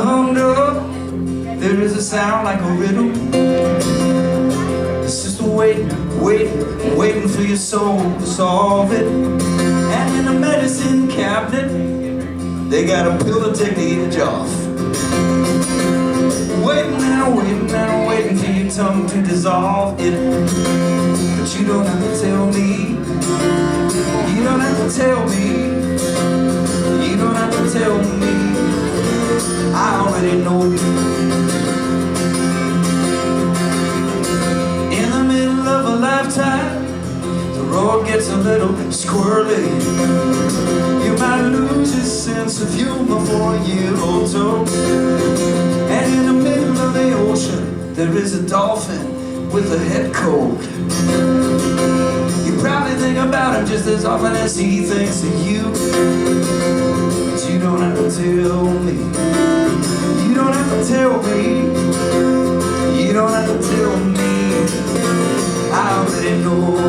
hummed up, there is a sound like a riddle. It's just waiting for your soul to solve it. And in the medicine cabinet, they got a pill to take the edge off. Waiting for your tongue to dissolve it. But you don't have to tell me. You don't have to tell me. You don't have to tell me. I already know. In the middle of a lifetime, the road gets a little squirrely. You might lose your sense of humor for a year or two. And in the middle of the ocean, there is a dolphin with a head cold. You probably think about him just as often as he thinks of you. But you don't have to tell me. You don't have to tell me. You don't have to tell me. I already know.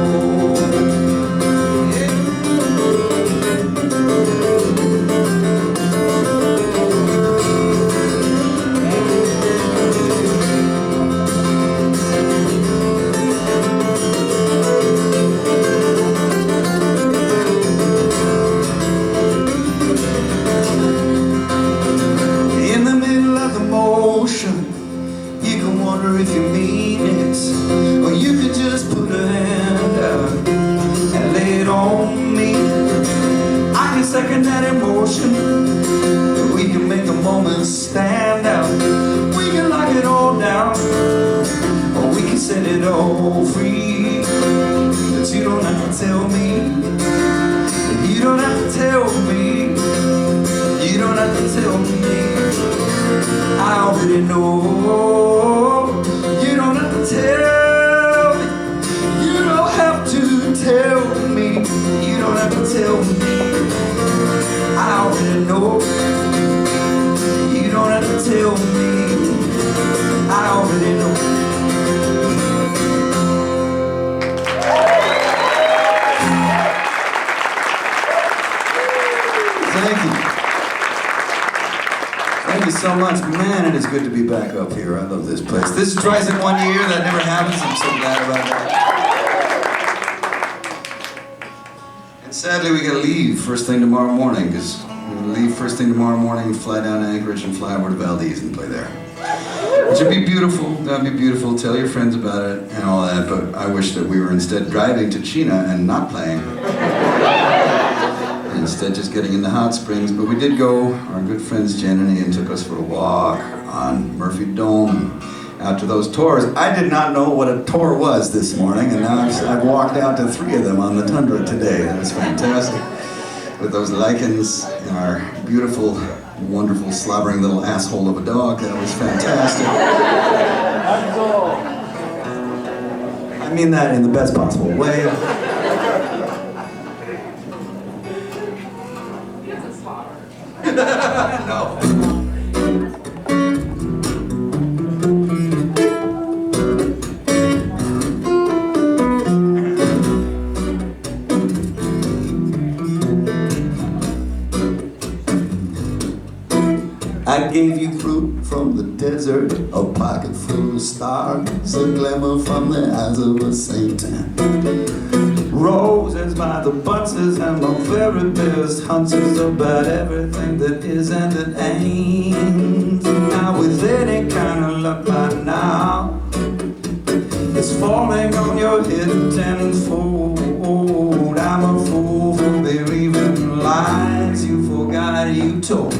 You can wonder if you mean it, or you could just put a hand out and lay it on me. I can second that emotion. We can make the moment stand out. We can lock it all down, or we can set it all free. But you don't have to tell me. You don't have to tell me. You don't have to tell me. I already know. You don't have to tell me. You don't have to tell me. You don't have to tell me. I already know. You don't have to tell me. I already know. Thank you. Thank you so much. Man, it is good to be back up here. I love this place. This is twice in 1 year. That never happens. I'm so glad about that. And sadly, we gotta leave first thing tomorrow morning, because we're gonna leave first thing tomorrow morning, fly down to Anchorage and fly over to Valdez and play there. Which would be beautiful. That'd be beautiful. Tell your friends about it and all that. But I wish that we were instead driving to China and not playing. Instead just getting in the hot springs. But we did go. Our good friends Jen and Ian took us for a walk on Murphy Dome out to those tours. I did not know what a tour was this morning, and now I've walked out to 3 of them on the tundra today. That was fantastic. With those lichens and our beautiful, wonderful, slobbering little asshole of a dog. That was fantastic. I mean that in the best possible way. No. I gave you fruit from the desert, a pocket full of stars, a glimmer from the eyes of a saint. Roses by the bunches and my very best hunches about everything that is and that ain't. Now with any kind of luck by now, it's falling on your head tenfold. I'm a fool for believing lies you forgot you told.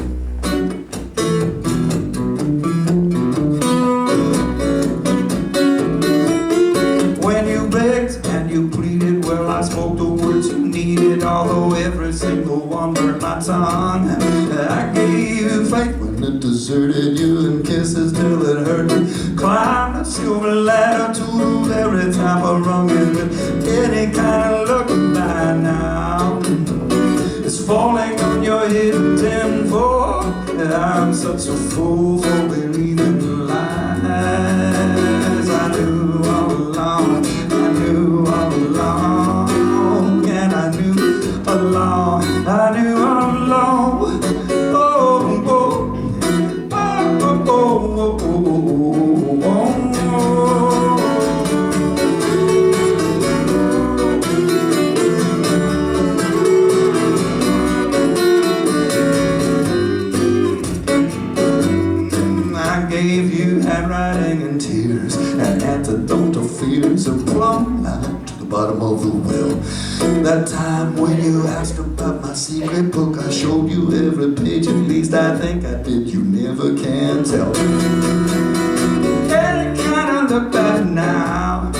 I spoke the words you needed, although every single one burned my tongue. I gave you faith when it deserted you, and kisses till it hurt. Climbed a silver ladder to the very top of rung, and with any kind of luck by now, it's falling on your head tenfold. I'm such a fool for believing lies. I knew all along, I knew all along. I knew all along, oh, oh, oh, writing in tears, an antidote to fears, a plumb line to the bottom of the well. That time when you asked about my secret book, I showed you every page, at least I think I did, you never can tell. Any kind of look back now,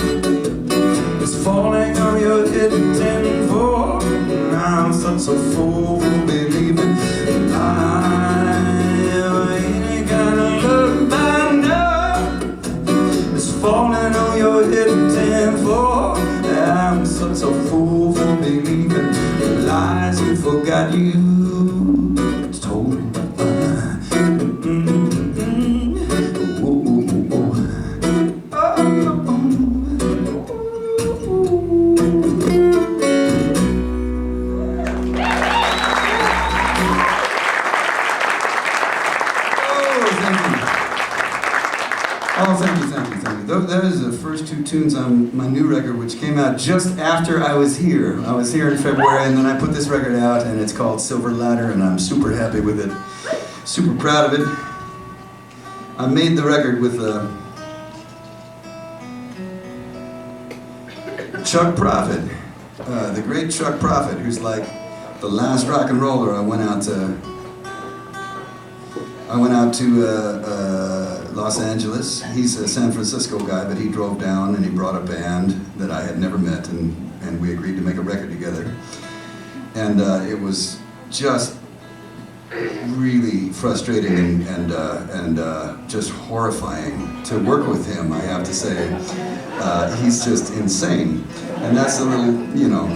it's falling on your head in 10-4. I'm such a fool for believing any kind of look back now, it's falling on your head in 10-4. I'm such a fool for believing the lies you forgot you told. Oh, thank you. Those are the first two tunes on my new record, which came out just after I was here. I was here in February, and then I put this record out, and it's called Silver Ladder, and I'm super happy with it, super proud of it. I made the record with Chuck Prophet, the great Chuck Prophet, who's like the last rock and roller I went out to Los Angeles. He's a San Francisco guy, but he drove down and he brought a band that I had never met, and we agreed to make a record together. And it was just really frustrating and just horrifying to work with him, I have to say. He's just insane. And that's a little, you know,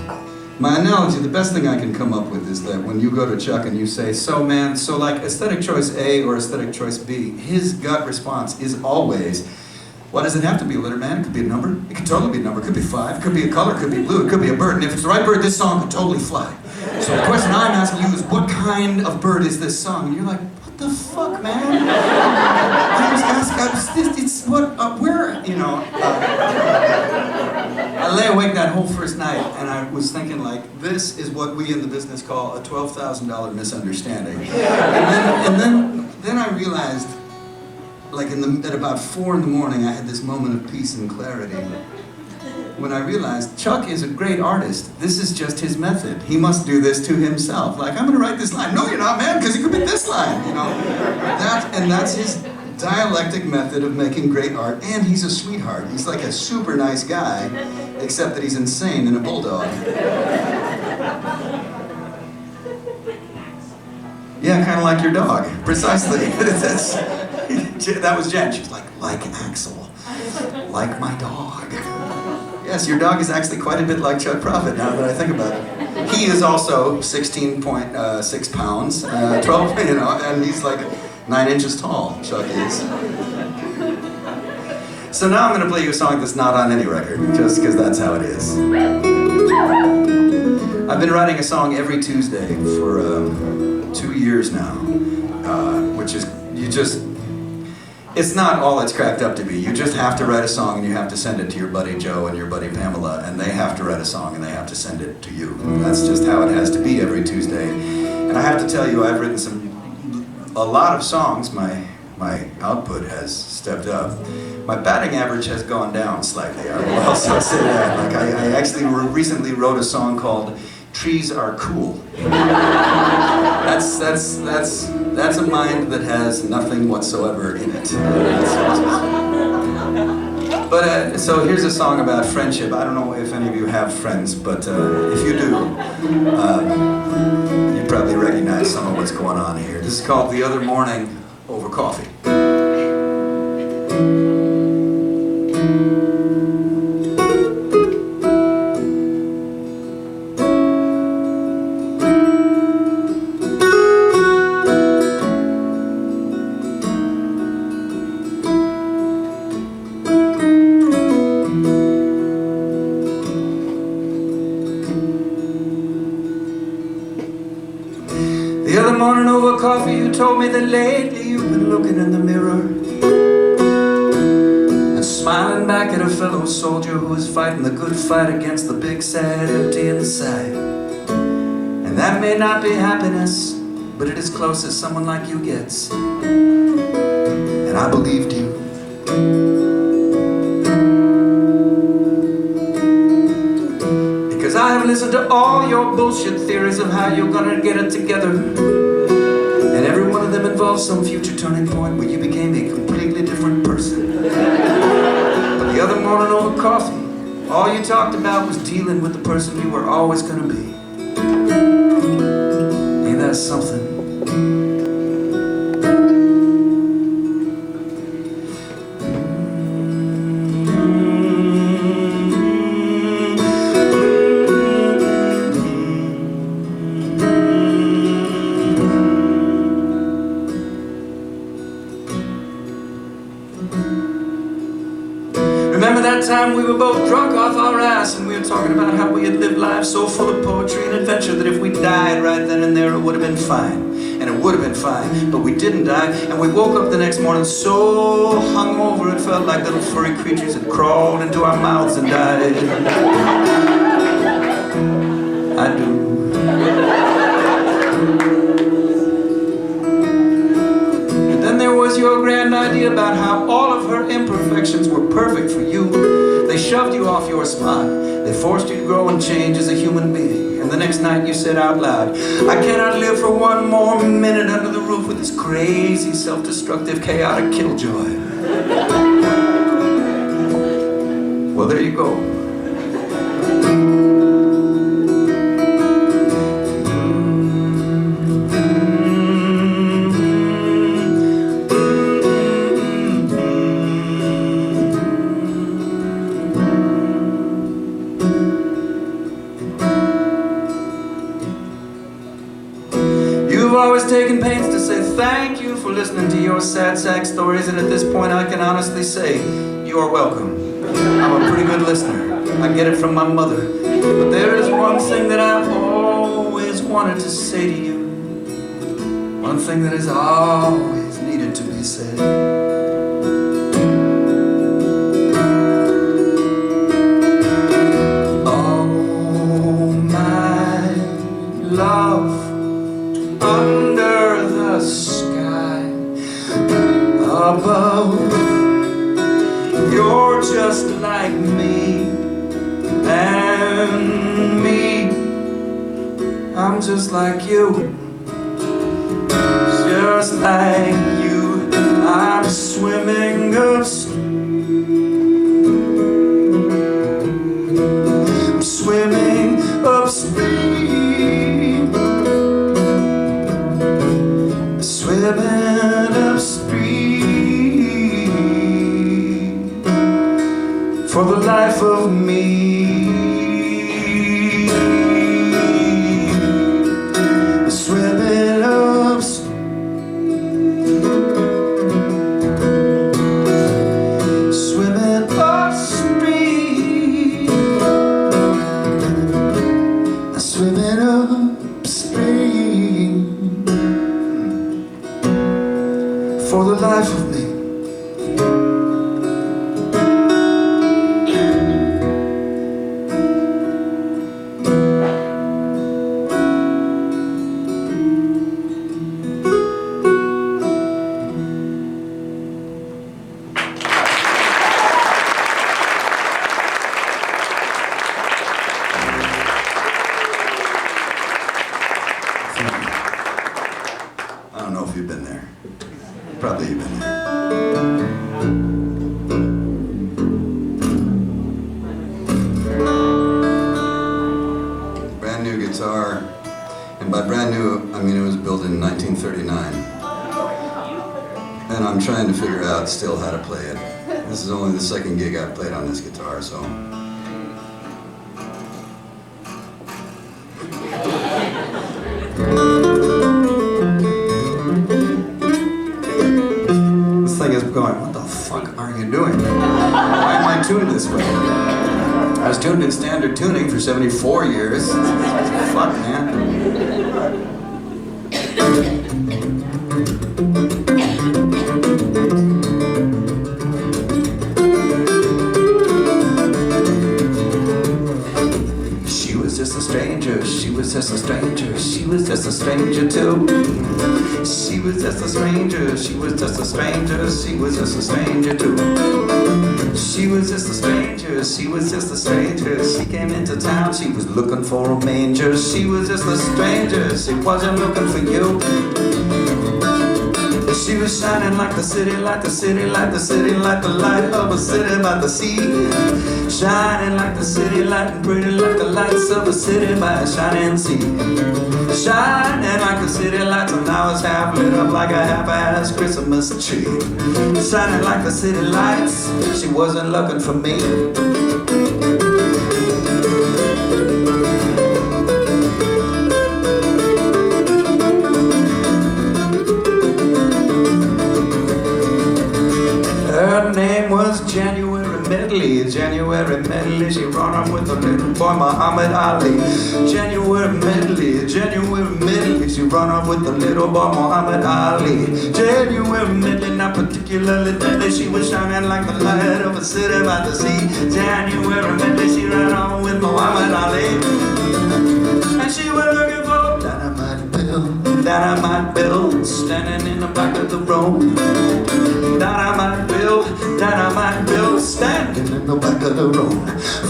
my analogy, the best thing I can come up with is that when you go to Chuck and you say, so man, so like aesthetic choice A or aesthetic choice B, his gut response is always, why does it have to be a letter, man? It could be a number. It could totally be a number. It could be 5. It could be a color. It could be blue. It could be a bird. And if it's the right bird, this song could totally fly. So the question I'm asking you is, what kind of bird is this song? And you're like, what the fuck, man? I was asking, it's what, where, you know. I lay awake that whole first night, and I was thinking, like, this is what we in the business call a $12,000 misunderstanding. And then I realized, like at about 4 in the morning, I had this moment of peace and clarity. When I realized Chuck is a great artist, this is just his method. He must do this to himself. Like, I'm gonna write this line. No, you're not, man, because it could be this line, you know? That's his dialectic method of making great art, and he's a sweetheart. He's like a super nice guy, except that he's insane and a bulldog. Yeah, kind of like your dog. Precisely. That was Jen. She was like Axel. Like my dog. Yes, your dog is actually quite a bit like Chuck Prophet, now that I think about it. He is also 16.6 pounds, 12, you know, and he's like 9 inches tall, Chuck is. So now I'm going to play you a song that's not on any record, just because that's how it is. I've been writing a song every Tuesday for 2 years now, which is, it's not all it's cracked up to be. You just have to write a song and you have to send it to your buddy Joe and your buddy Pamela, and they have to write a song and they have to send it to you. That's just how it has to be every Tuesday. And I have to tell you, I've written a lot of songs. My output has stepped up. My batting average has gone down slightly, I will also say that. Like I actually recently wrote a song called Trees Are Cool. That's a mind that has nothing whatsoever in it. But so here's a song about friendship. I don't know if any of you have friends, but if you do, you probably recognize some of what's going on here. This is called The Other Morning Over Coffee. The other morning over coffee you told me that lately you've been looking in the mirror and smiling back at a fellow soldier who is fighting the good fight against the big sad empty inside. And that may not be happiness, but it is close as someone like you gets. And I believed you. Because I have listened to all your bullshit theories of how you're gonna get it together, and every one of them involves some future turning point where you became a completely different person. But the other morning over coffee, all you talked about was dealing with the person you were always gonna be. Ain't that something? Remember that time we were both drunk off our ass and we were talking about how we had lived lives so full of poetry and adventure that if we died right then and there it would have been fine. And it would have been fine, but we didn't die, and we woke up the next morning so hungover it felt like little furry creatures had crawled into our mouths and died. I do. Your grand idea about how all of her imperfections were perfect for you. They shoved you off your spot. They forced you to grow and change as a human being. And the next night you said out loud, I cannot live for one more minute under the roof with this crazy, self-destructive, chaotic killjoy. Well, there you go. You've always taken pains to say thank you for listening to your sad sack stories, and at this point I can honestly say you are welcome. I'm a pretty good listener. I get it from my mother. But there is one thing that I've always wanted to say to you. One thing that has always needed to be said. Oh, my love. Under the sky above, you're just like me, and me, I'm just like you, just like you. I'm swimming upstream, I'm swimming upstream. Swimming upstream for the life of me. Swimming upstream, swimming upstream, swimming upstream. For the life of me. I don't know if you've been there. Probably you've been there. Brand new guitar, and by brand new, I mean it was built in 1939. And I'm trying to figure out still how to play it. This is only the second gig I've played on this guitar, so. Going, what the fuck are you doing? Why am I tuned this way? I was tuned in standard tuning for 74 years. Fuck, man. She was just a stranger, she was just a stranger, she was just a stranger too. She was just just a stranger, she was just a stranger, she was just a stranger too. She was just a stranger, she was just a stranger. She came into town, she was looking for a manger. She was just a stranger, she wasn't looking for you. She was shining like the city, like the city, like the city, like the light of a city by the sea. Shining like the city, light and pretty like the lights of a city by a shining sea. Shining like the city lights, and I was half lit up like a half-assed Christmas tree. Shining like the city lights, she wasn't looking for me. Her name was January Medley, January Medley. She run up with a little boy Muhammad Ali. January Medley, January Medley. She run up with a little boy Muhammad Ali. January Medley, not particularly deadly. She was shining like the light of a city by the sea. January Medley, she ran on with Muhammad Ali. And she was looking for Dynamite Bill, Dynamite Bill, standing in the back of the room. Dynamite Bill, Dynamite Bill, standing in the back of the room.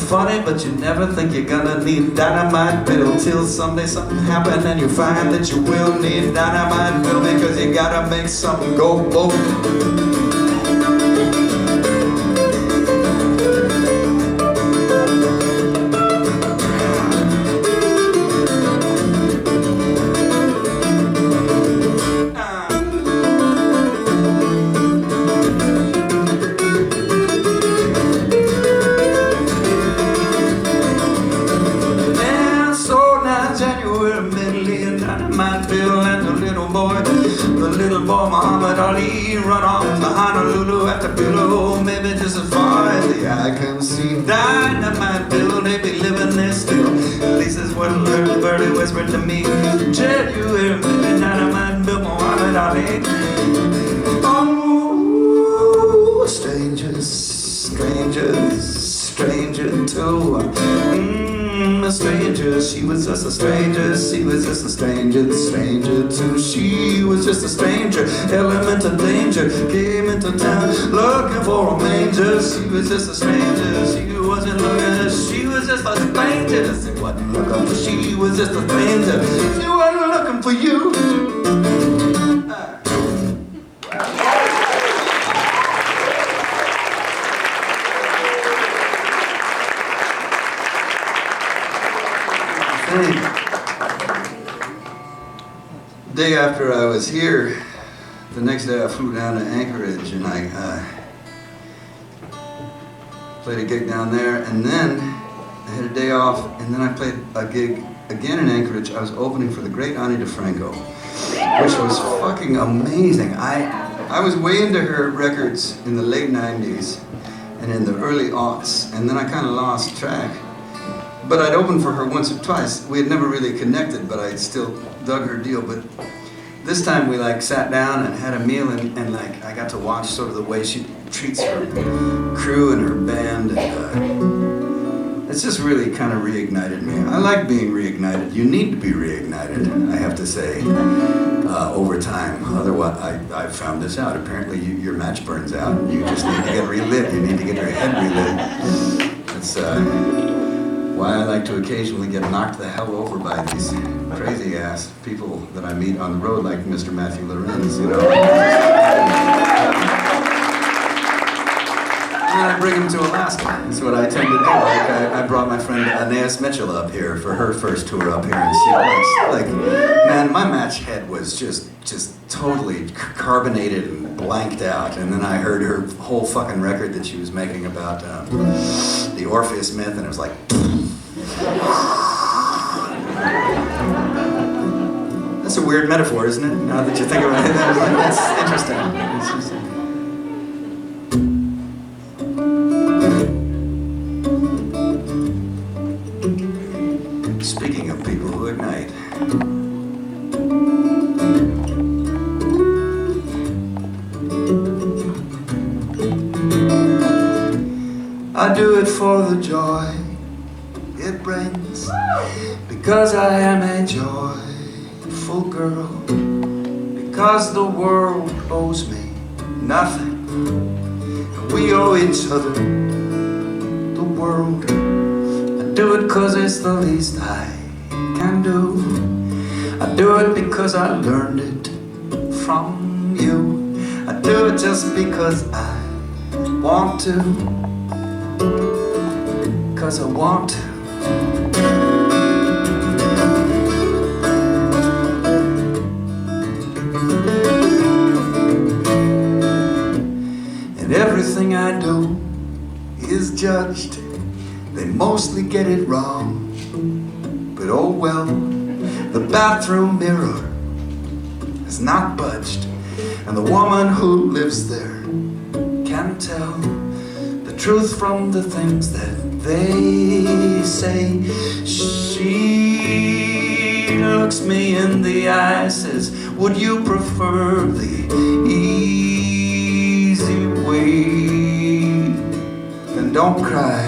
Funny, but you never think you're gonna need Dynamite Bill till someday something happens and you find that you will need Dynamite Bill because you gotta make something go boom. The little boy Muhammad Ali run off to Honolulu after Pillow, maybe just as far as the eye can see. Dynamite Bill, they be living there still. At least that's what little birdie whispered to me. January, Dynamite Bill, Muhammad Ali. Oh, strangers, strangers, stranger too. A stranger, she was just a stranger, she was just a stranger, stranger too. She was just a stranger, element of danger, came into town looking for a manger. She was just a stranger, she wasn't looking, she was just a stranger. She wasn't looking, she was just a stranger, she wasn't looking for you. The day after I was here, the next day I flew down to Anchorage and I played a gig down there, and then I had a day off, and then I played a gig again in Anchorage. I was opening for the great Ani DeFranco, which was fucking amazing. I was way into her records in the late 90s and in the early aughts, and then I kind of lost track. But I'd opened for her once or twice. We had never really connected, but I still dug her deal. But this time we like sat down and had a meal, and like I got to watch sort of the way she treats her crew and her band. And it's just really kind of reignited me. I like being reignited. You need to be reignited, I have to say, over time. Otherwise, I found this out. Apparently your match burns out. You just need to get relit. You need to get your head relit. It's why I like to occasionally get knocked the hell over by these crazy ass people that I meet on the road, like Mr. Matthew Lorenz, you know. And I bring him to Alaska. That's what I tend to do. Like I brought my friend Anais Mitchell up here for her first tour up here, and she like man, my match head was just totally carbonated and blanked out. And then I heard her whole fucking record that she was making about the Orpheus myth, and it was like. That's a weird metaphor, isn't it? Now that you think about it, that's interesting. Speaking of people who ignite. I do it for the joy it brings, because I am a joyful girl, 'cause the world owes me nothing. We owe each other the world. I do it 'cause it's the least I can do. I do it because I learned it from you. I do it just because I want to, 'cause I want to. And everything I do is judged. They mostly get it wrong, but oh well. The bathroom mirror has not budged, and the woman who lives there can tell the truth from the things that they say. She looks me in the eye, says, would you prefer the easy way? Then don't cry.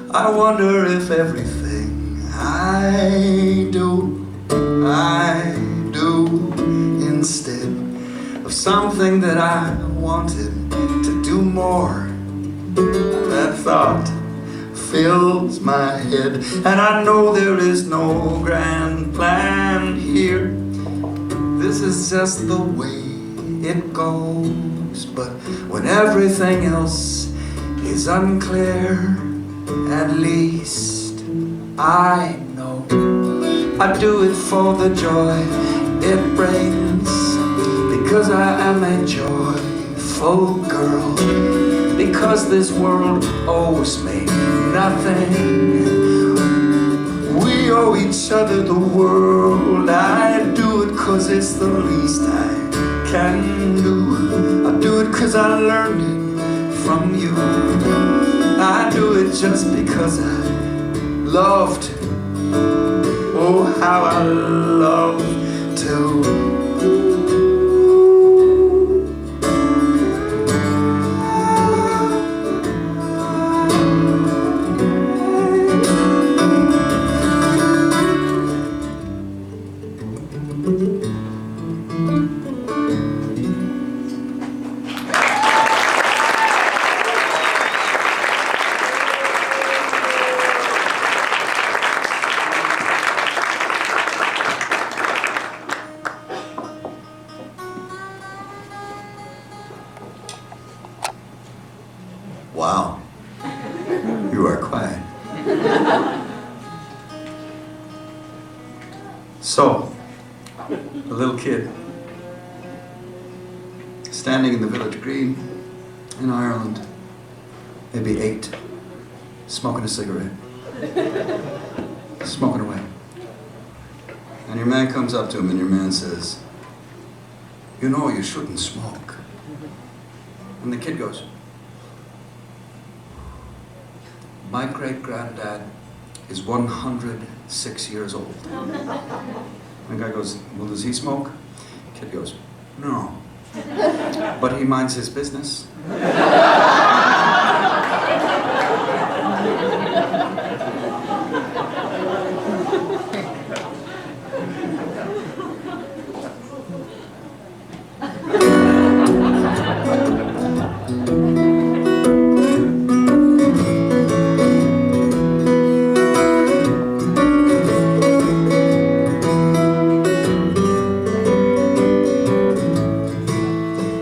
I wonder if everything I do instead of something that I wanted to do more. That thought fills my head, and I know there is no grand plan here. This is just the way it goes. But when everything else is unclear, at least I know I do it for the joy it brings, because I am a joyful girl, because this world owes me nothing. We owe each other the world. I do it 'cause it's the least I can do. I do it 'cause I learned it from you. I do it just because I love to. Oh, how I love to. Wow, you are quiet. So, a little kid standing in the village green in Ireland, maybe 8, smoking a cigarette, smoking away. And your man comes up to him and your man says, you know you shouldn't smoke. And the kid goes, my great-granddad is 106 years old. And the guy goes, well, does he smoke? The kid goes, no. But he minds his business.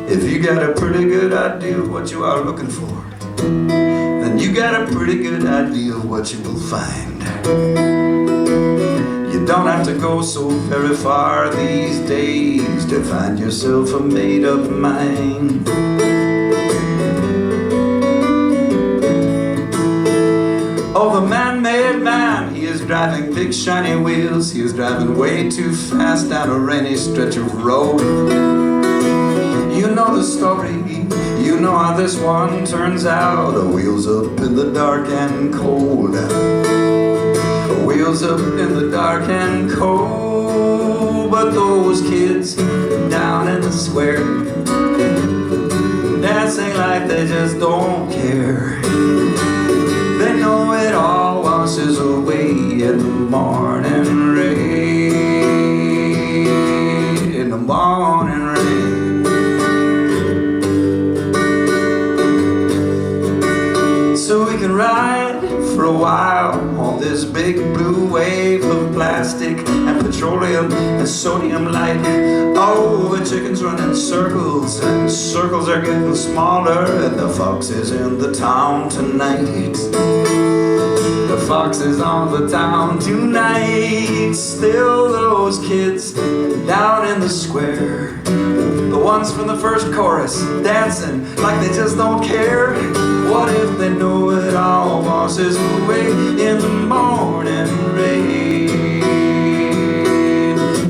If you got a pretty good idea of what you are looking for, then you got a pretty good idea of what you will find. You don't have to go so very far these days to find yourself a made-up mind. Oh, the man-made man, he is driving big shiny wheels. He is driving way too fast down a rainy stretch of road. You know the story, you know how this one turns out. Wheels up in the dark and cold. Wheels up in the dark and cold. Oh, but those kids down in the square, dancing like they just don't care. They know it all washes away in the morning rain. In the morning rain. So we can ride for a while on this big blue wave of plastic and petroleum and sodium light. Oh, the chickens run in circles and circles are getting smaller, and the fox is in the town tonight. The fox is on the town tonight. Still those kids down in the square, the ones from the first chorus, dancing like they just don't care. What if they know it all washes away in the morning rain?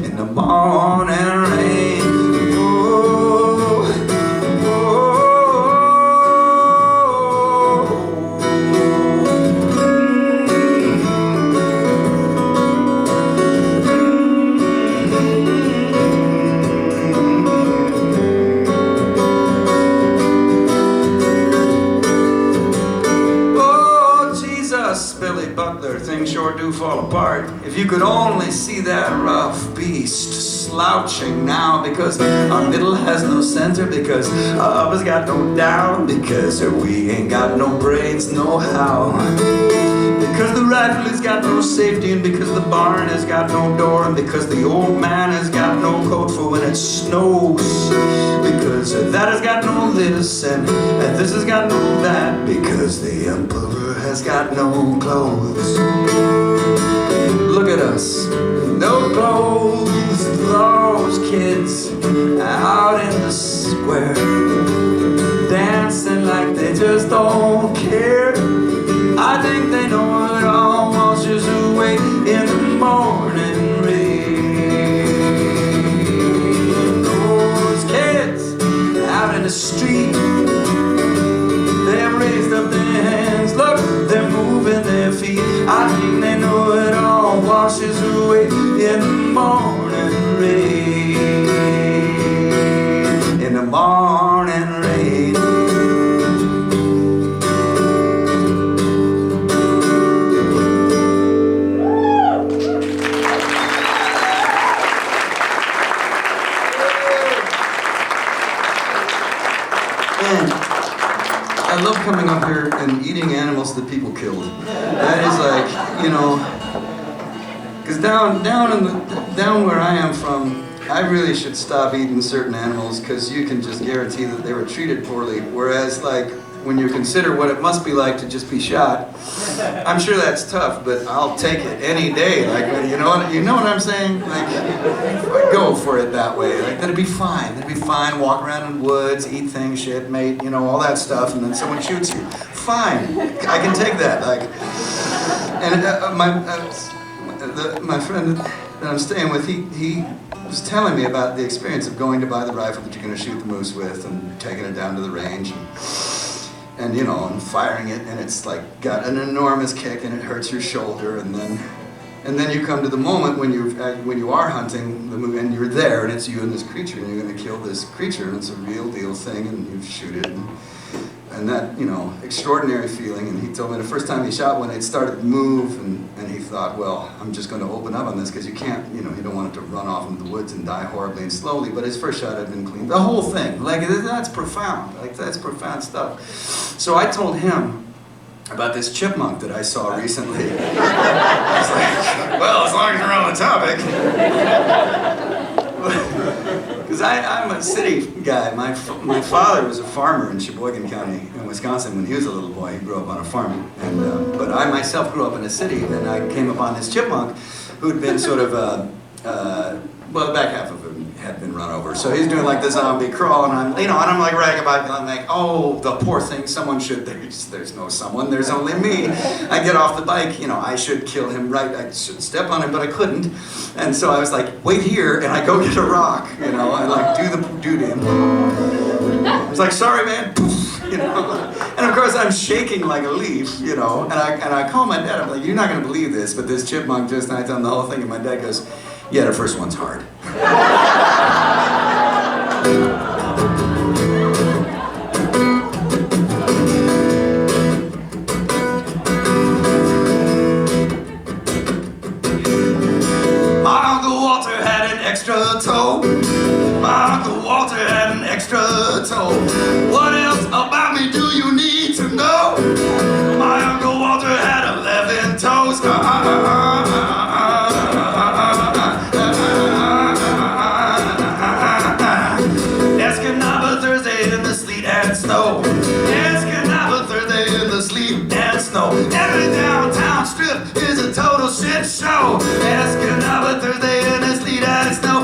In the morning rain. Oh, Billy Butler, things sure do fall apart. If you could only see that rough beast slouching now, because our middle has no center, because our upper's got no down, because we ain't got no brains, no how, because the rifle has got no safety, and because the barn has got no door, and because the old man has got no coat for when it snows, because that has got no this, and this has got no that, because the emperor has got no clothes. Look at us, no clothes, those kids out in the square, dancing like they just don't care. I think they know it all washes away in the morning rain. Those kids out in the street, they've raised up their hands, look, they're moving their feet. I think they know it all washes away in the morning rain. In the morning rain. And I love coming up here and eating animals that people killed. That is like, you know, because down where I am from, I really should stop eating certain animals because you can just guarantee that they were treated poorly. Whereas, like, when you consider what it must be like to just be shot, I'm sure that's tough, but I'll take it any day. Like, you know what I'm saying? Like, go for it that way. Like, that'd be fine. That'd be fine. Walk around in the woods, eat things, shit, mate, you know, all that stuff, and then someone shoots you. Fine. I can take that. Like, and my friend that I'm staying with, he was telling me about the experience of going to buy the rifle that you're going to shoot the moose with and taking it down to the range. And you know, and firing it, and it's like got an enormous kick, and it hurts your shoulder, and then you come to the moment when you are hunting the moose, and you're there, and it's you and this creature, and you're going to kill this creature, and it's a real deal thing, and you shoot it, and that, you know, extraordinary feeling. And he told me the first time he shot one, it started to move, and he thought, well, I'm just going to open up on this because you can't, you know, you don't want it to run off into the woods and die horribly and slowly. But his first shot had been clean. The whole thing, like, that's profound. Like, that's profound stuff. So I told him about this chipmunk that I saw recently. I was like, well, as long as you're on the topic. Because I'm a city guy. My father was a farmer in Sheboygan County in Wisconsin when he was a little boy. He grew up on a farm. But I myself grew up in a city, and I came upon this chipmunk who'd been sort of, well, the back half of him had been run over. So he's doing like the zombie crawl, and I'm like bragging about it, and I'm like, oh, the poor thing, someone should, there's no someone, there's only me. I get off the bike, you know, I should kill him, right? I should step on him, but I couldn't. And so I was like, wait here, and I go get a rock, you know, I like do to him. I was like, sorry, man, poof, you know. And of course I'm shaking like a leaf, you know, and I call my dad, I'm like, you're not gonna believe this, but this chipmunk just, and I tell him the whole thing, and my dad goes, Yeah, the first one's hard. My Uncle Walter had an extra toe. My Uncle Walter had an extra toe. What else about me do you need to know? My Uncle Walter had 11 toes. Escanaba Thursday in the sleet and snow. Escanaba Thursday in the sleet and snow. Every downtown strip is a total shit show. Escanaba Thursday in the sleet and snow.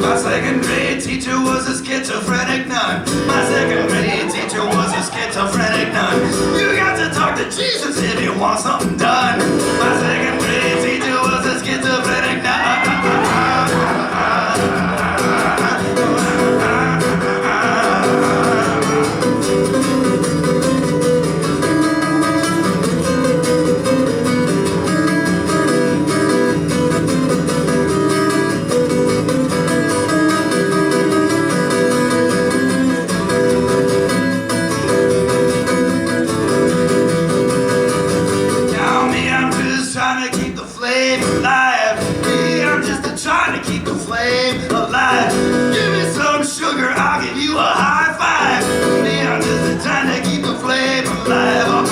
My second grade teacher was a schizophrenic nun. My second grade teacher was a schizophrenic nun. You got to talk to Jesus if you want something done. My second grade teacher was a schizophrenic nun. Alive. Give me some sugar, I'll give you a high five. Me, I'm just trying to keep the flame alive.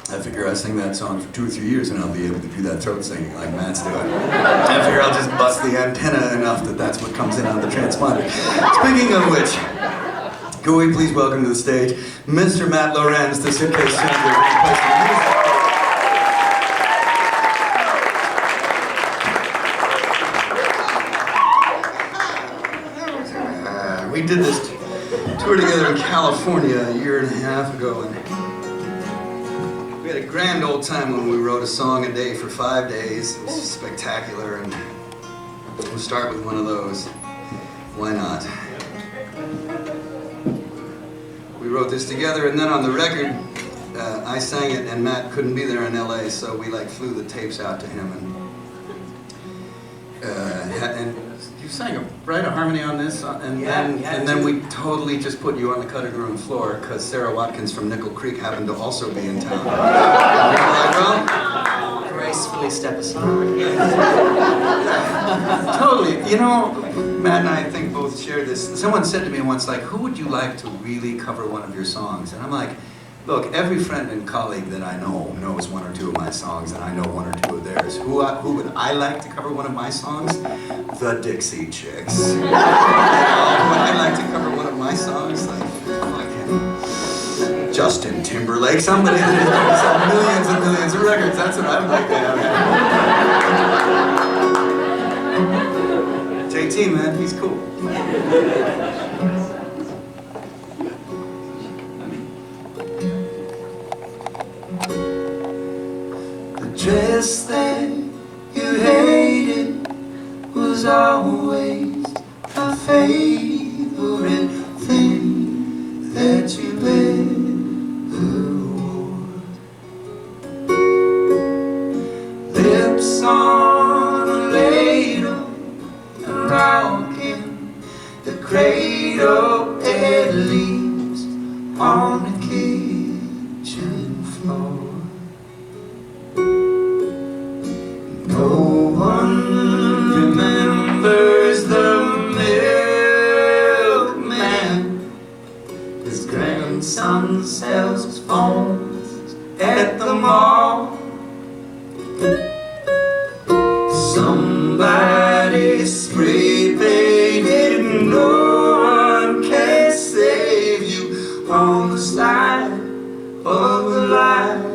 I figure I sing that song for 2 or 3 years and I'll be able to do that throat singing like Matt's doing. I figure I'll just bust the antenna enough that that's what comes in on the transponder. Speaking of which, can we please welcome to the stage Mr. Matt Lorenz, the Suitcase Junket. We did this tour together in California a year and a half ago, and we had a grand old time when we wrote a song a day for 5 days. It was spectacular, and we'll start with one of those. Why not? We wrote this together, and then on the record, I sang it, and Matt couldn't be there in LA, so we flew the tapes out to him, and you sang a harmony on this, and then we totally just put you on the cutting room floor because Sarah Watkins from Nickel Creek happened to also be in town. And we were like, well, gracefully step aside. Totally. You know, Matt and I think both share this. Someone said to me once, like, who would you like to really cover one of your songs? And I'm like, look, every friend and colleague that I know knows 1 or 2 of my songs, and I know 1 or 2 of theirs. Who would I like to cover one of my songs? The Dixie Chicks. You know, would I like to cover one of my songs? Like, fucking Justin Timberlake, somebody that is going to sell millions and millions of records. That's what I would like to have. JT, man, he's cool. Dress that you hated was always a favorite thing that you ever wore. Lips on a ladle, rocking the cradle, dead leaves on the kitchen floor. No one remembers the milkman. His grandson sells phones at the mall. Somebody spray painted no on the side of the library.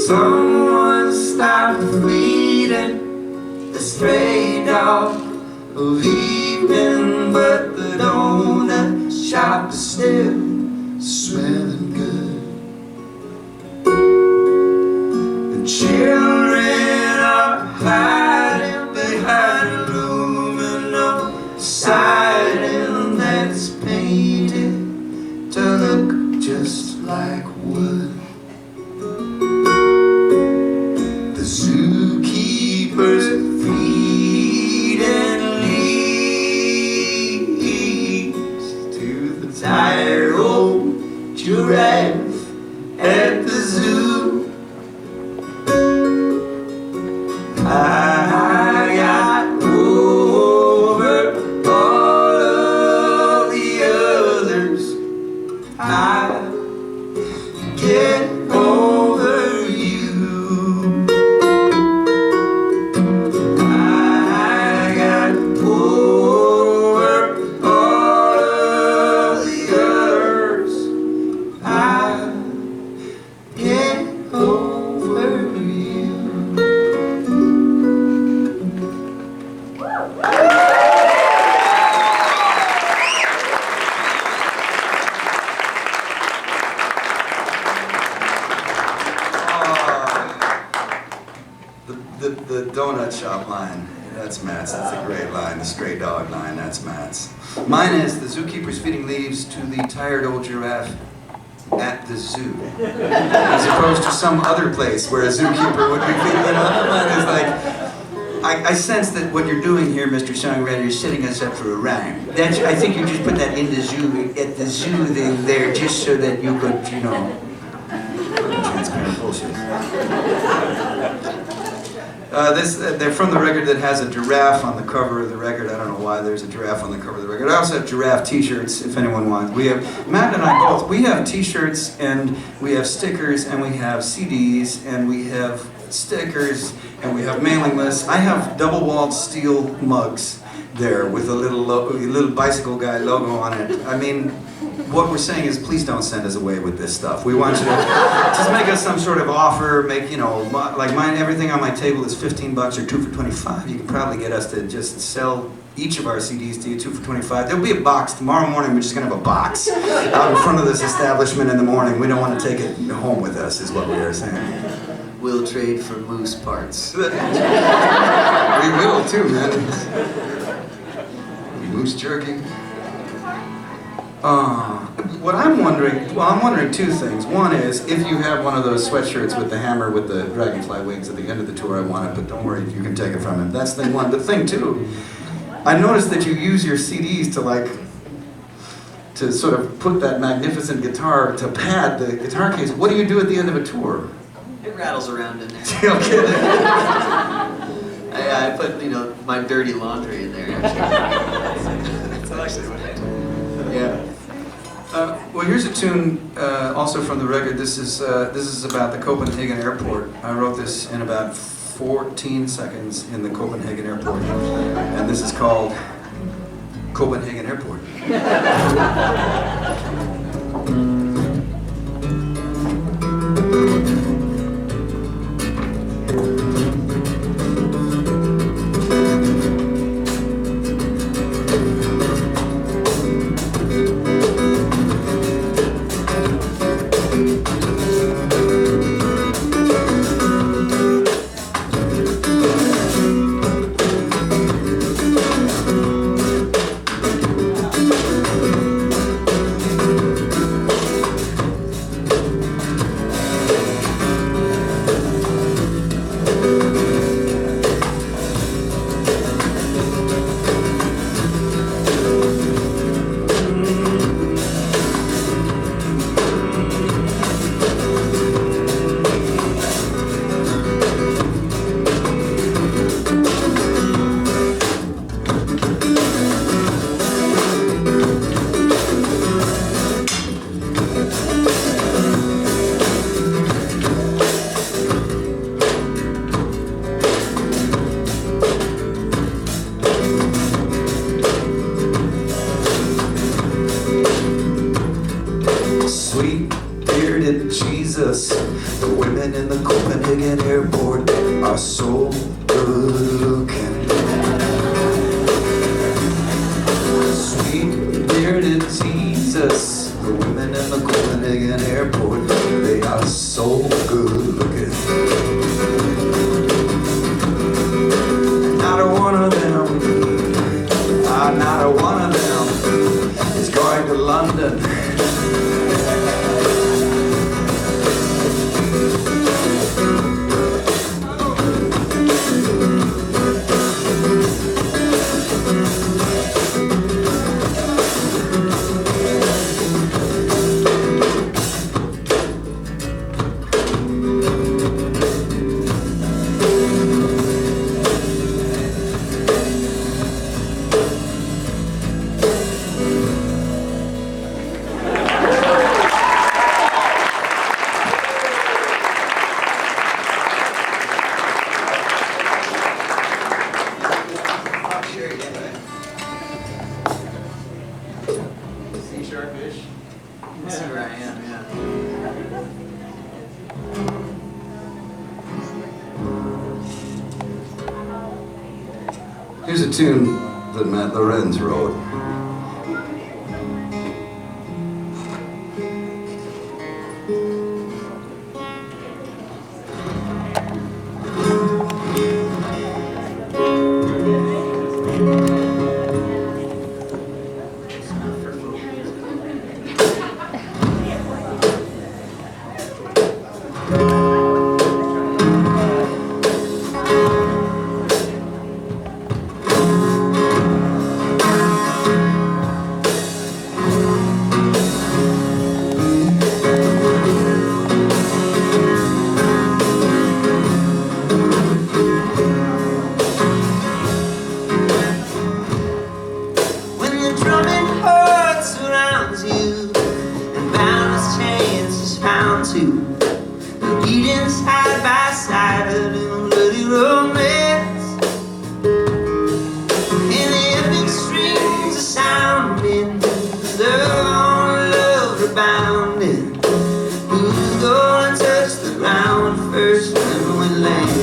Someone stopped feeding the stray dog of evening, but the donut shop is still smelling good. The children are hiding behind aluminum siding that's painted to look just like wood. The zookeepers feeding leaves to the tired old giraffe at the zoo. I got over all of the others. I get over you. I got over all of the others. I get over you. The donut shop line, that's Matt's. That's a great line. The stray dog line, that's Matt's. Mine is the zookeeper's feeding leaves to the tired old giraffe at the zoo, as opposed to some other place where a zookeeper would be feeding. Mine is like, I sense that what you're doing here, Mr. Songwriter, is setting us up for a rhyme. That's, I think you just put that in the zoo, at the zoo thing there, just so that you could, you know, transparent bullshit. They're from the record that has a giraffe on the cover of the record. I don't know why there's a giraffe on the cover of the record. I also have giraffe t-shirts, if anyone wants. We have, Matt and I both, we have t-shirts, and we have stickers, and we have CDs, and we have stickers, and we have mailing lists. I have double-walled steel mugs there with a little bicycle guy logo on it. I mean, what we're saying is, please don't send us away with this stuff. We want you to just make us some sort of offer. Make, you know, like mine. Everything on my table is $15 or 2 for $25. You can probably get us to just sell each of our CDs to you 2 for $25. There'll be a box tomorrow morning. We're just gonna have a box out in front of this establishment in the morning. We don't want to take it home with us, is what we are saying. We'll trade for moose parts. We will too, man. Moose jerky. What I'm wondering, well, I'm wondering two things. One is, if you have one of those sweatshirts with the hammer with the dragonfly wings at the end of the tour, I want it, but don't worry, you can take it from him. That's thing one. But thing two, I noticed that you use your CDs to sort of put that magnificent guitar, to pad the guitar case. What do you do at the end of a tour? It rattles around in there. You're kidding. I put, you know, my dirty laundry in there, actually. That's actually what I do. Yeah. Well, here's a tune also from the record. This is about the Copenhagen airport. I wrote this in about 14 seconds in the Copenhagen airport, and this is called Copenhagen Airport. Jesus, the women in the Copenhagen airport, they are so good looking. Not a one of them, not a one of them is going to London. That's where I am, yeah. Here's a tune that Matt Lorenz wrote. Eating side by side in a bloody romance, and the epic strings are sounding, love on love rebounding. Who's gonna touch the ground first when we land?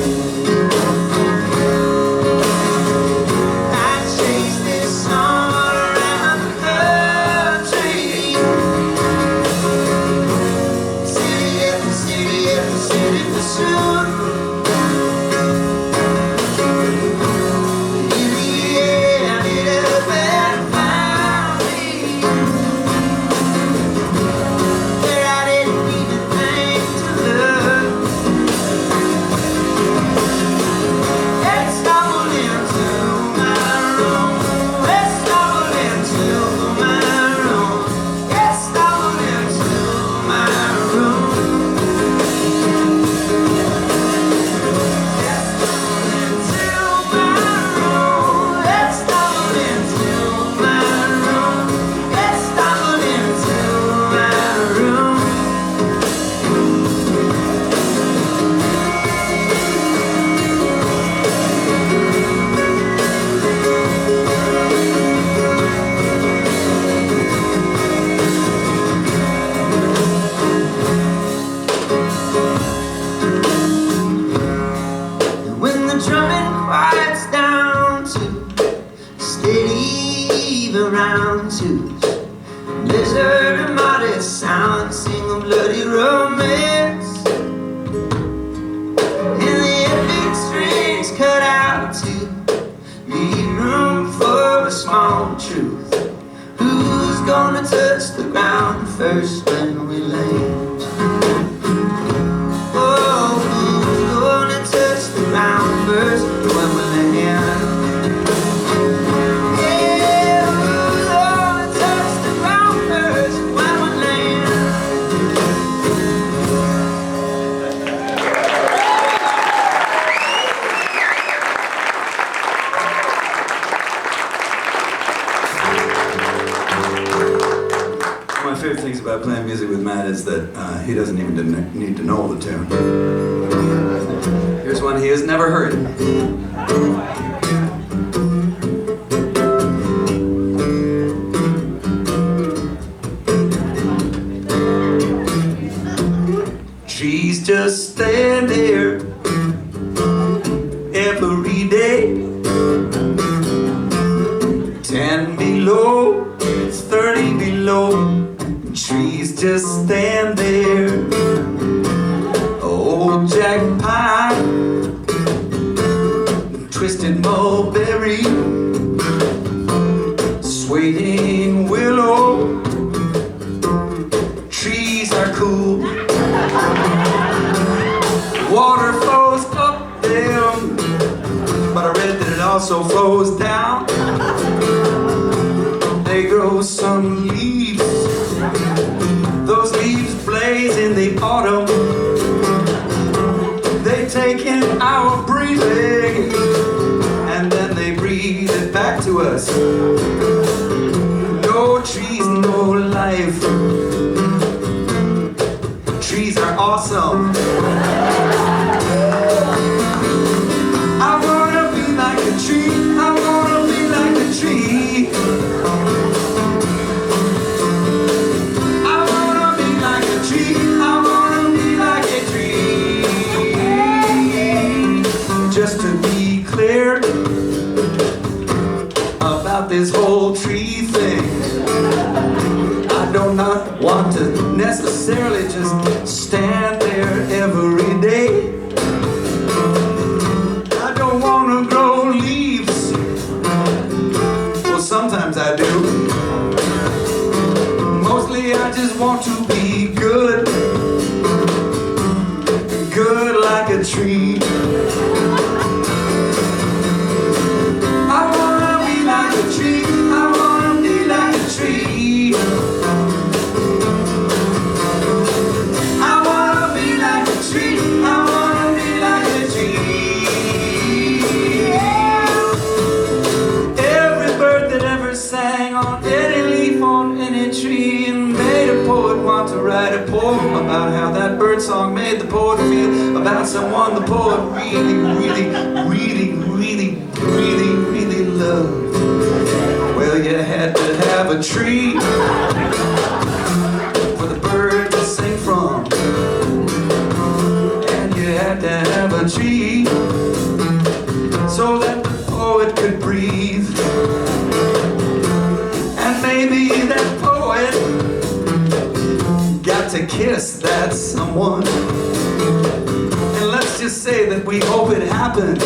Around to desert and modest sound, sing a bloody romance, and the epic strings cut out to leave room for a small truth. Who's gonna touch the ground first when we land? Oh, who's gonna touch the ground first when we land? One of my favorite things about playing music with Matt is that he doesn't even need to know the tune. Here's one he has never heard. She's just stand there every day. 10 below, it's 30 below. just stand there. Old Jack Pine, twisted mulberry, swaying willow, trees are cool, water flows up them, but I read that it also flows down. They grow some leaves, those leaves blaze in the autumn. They take in our breathing, and then they breathe it back to us. No trees, no life. Trees are awesome. I wanna be like a tree. I wanna be like a tree. I wanna be like a tree. I wanna be like a tree. Just to be clear about this whole tree thing, I do not want to necessarily just stand there every day. I don't want to grow leaves. Well, sometimes I do. Mostly I just want to be good. Good like a tree. I wanna be like a tree. I wanna be like a tree. I wanna be like a tree. I wanna be like a tree. Every bird that ever sang on any leaf on any tree and made a poet want to write a poem about how that bird song made the poet feel about someone the poet really, really, really, really, really, really loved. Well, you had to have a tree for the bird to sing from, and you had to have a tree so that the poet could breathe. And maybe that poet got to kiss that someone. And let's just say that we hope it happened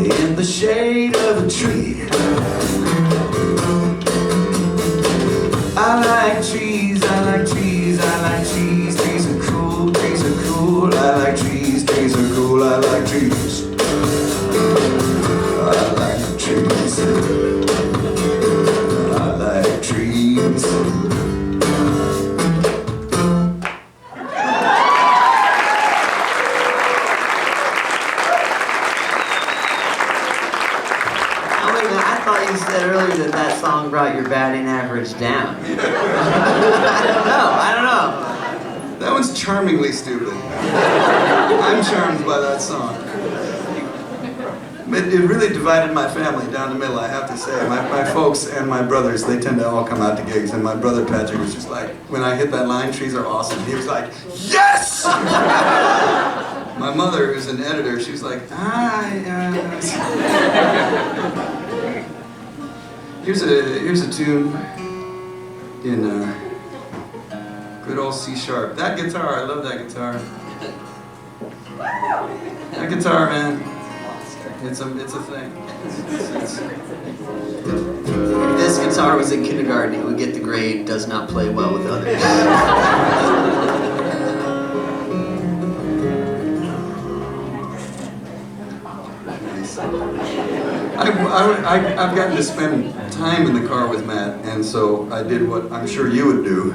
in the shade of a tree. I like trees, I like trees, I like trees. Trees are cool, trees are cool. I like trees, trees are cool. I like trees. I like trees. I like trees. You said earlier that that song brought your batting average down. I don't know. That one's charmingly stupid. I'm charmed by that song. It really divided my family down the middle, I have to say. My folks and my brothers, they tend to all come out to gigs, and my brother Patrick was just like, when I hit that line, trees are awesome, he was like, yes! My mother, who's an editor, she was like, Here's a tune in good old C sharp. That guitar, I love that guitar. That guitar, man, it's a thing. If this guitar was in kindergarten, it would get the grade "does not play well with others." I've gotten to spend time in the car with Matt, and so I did what I'm sure you would do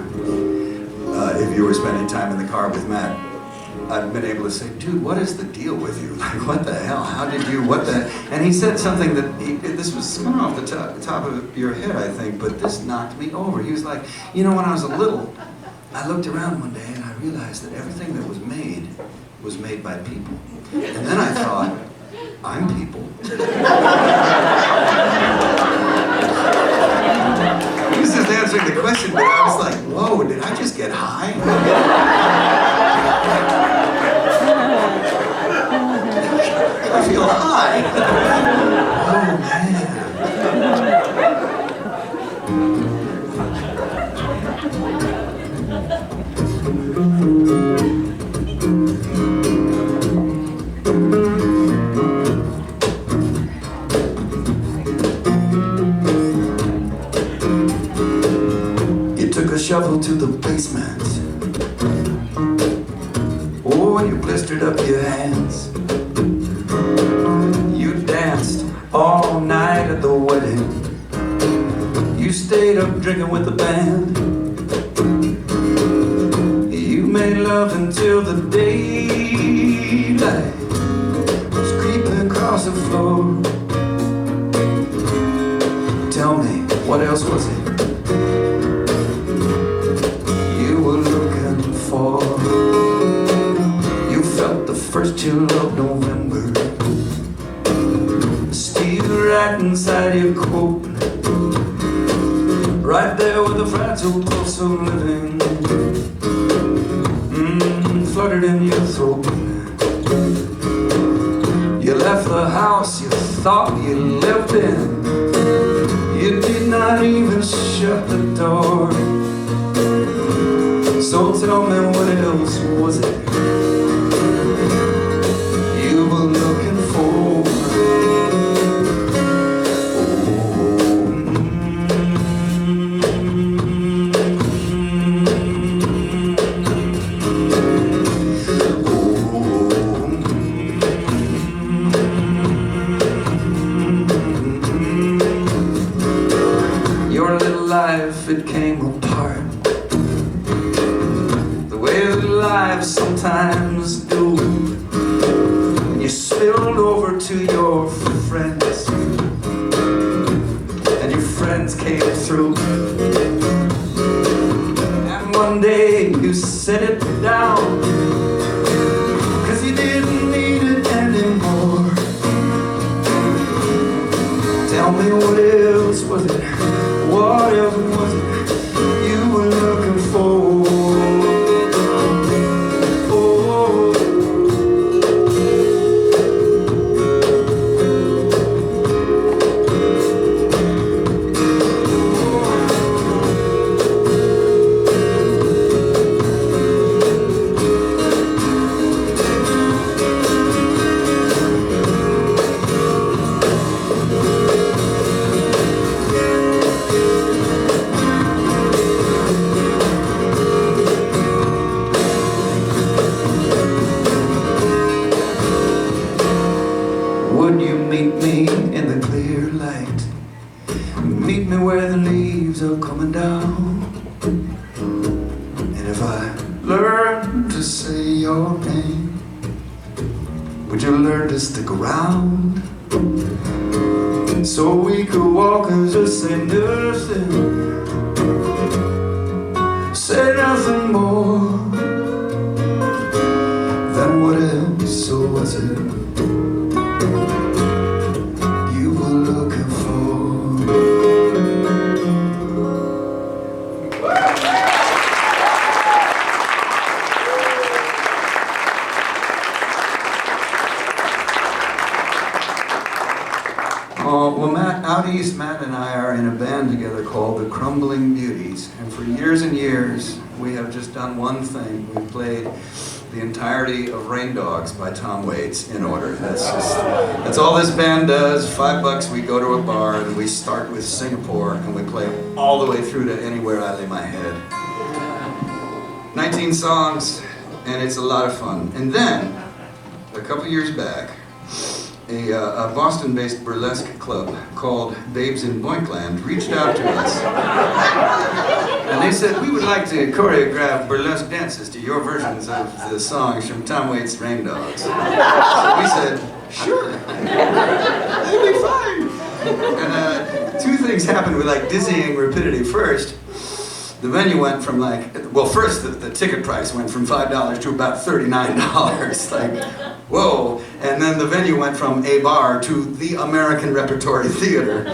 if you were spending time in the car with Matt. I've been able to say, dude, what is the deal with you? Like, what the hell? How did you, what the? And he said something that, this was coming off the top of your head, I think, but this knocked me over. He was like, you know, when I was a little, I looked around one day and I realized that everything that was made by people. And then I thought, I'm people. He was just answering the question, but I was like, whoa, did I just get high? I feel high. Oh, man. You took a shovel to the basement. Oh, and you blistered up your hands. You danced all night at the wedding. You stayed up drinking with the band. You made love until the daylight was creeping across the floor. Tell me, what else was it you were looking for? You felt the first chill of November, steel right inside your coat, right there with the fragile pulse of living fluttered in your throat. You left the house you thought you lived in. You did not even shut the door. So tell me, what else was it you were looking for? Life, it came apart the way that lives sometimes do. And you spilled over to your friends, and your friends came through. And one day you set it down, 'cause you didn't need it anymore. Tell me, what else was it? What else was it you were looking for? Would you meet me in the clear light? Meet me where the leaves are coming down. And if I learn to say your name, would you learn to stick around? So we could walk and just say nothing, say nothing more. Then what else was it you were looking for? Well, out east, Matt and I are in a band together called the Crumbling Beauties, and for years and years we have just done one thing. We've played the entirety of Rain Dogs by Tom Waits in order. That's all this band does. $5, we go to a bar and we start with Singapore and we play all the way through to Anywhere I Lay My Head. 19 songs, and it's a lot of fun. And then, a couple years back, a Boston-based burlesque club called Babes in Boinkland reached out to us. And they said, we would like to choreograph burlesque dances to your versions of the songs from Tom Waits' Rain Dogs. So we said, sure, that'd be fine. And two things happened with like dizzying rapidity. First, the venue went from first the ticket price went from $5 to about $39. Like, whoa. And then the venue went from a bar to the American Repertory Theater.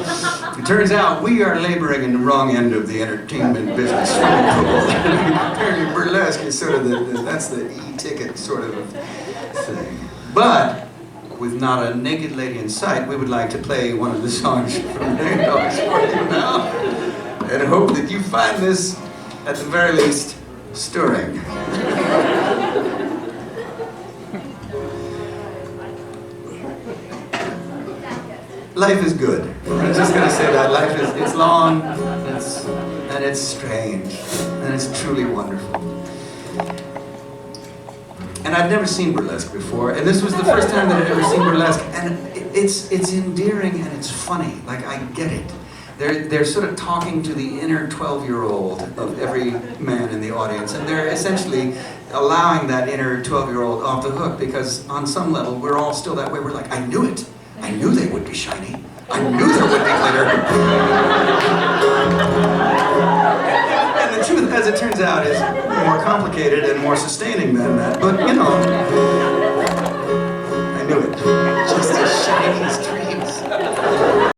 It turns out we are laboring in the wrong end of the entertainment business. Apparently burlesque is sort of that's the e-ticket sort of thing. But with not a naked lady in sight, we would like to play one of the songs from Rain Dogs for you now. And hope that you find this, at the very least, stirring. Life is good. I'm just gonna say that. Life is, it's long, and it's strange, and it's truly wonderful. And I've never seen burlesque before, and this was the first time that I'd ever seen burlesque, and it's endearing and it's funny. Like, I get it. They're sort of talking to the inner 12-year-old of every man in the audience, and they're essentially allowing that inner 12-year-old off the hook, because on some level we're all still that way. We're like, I knew it. I knew they would be shiny. I knew there would be glitter. And the truth, as it turns out, is more complicated and more sustaining than that. But, you know, I knew it. Just as shiny as dreams.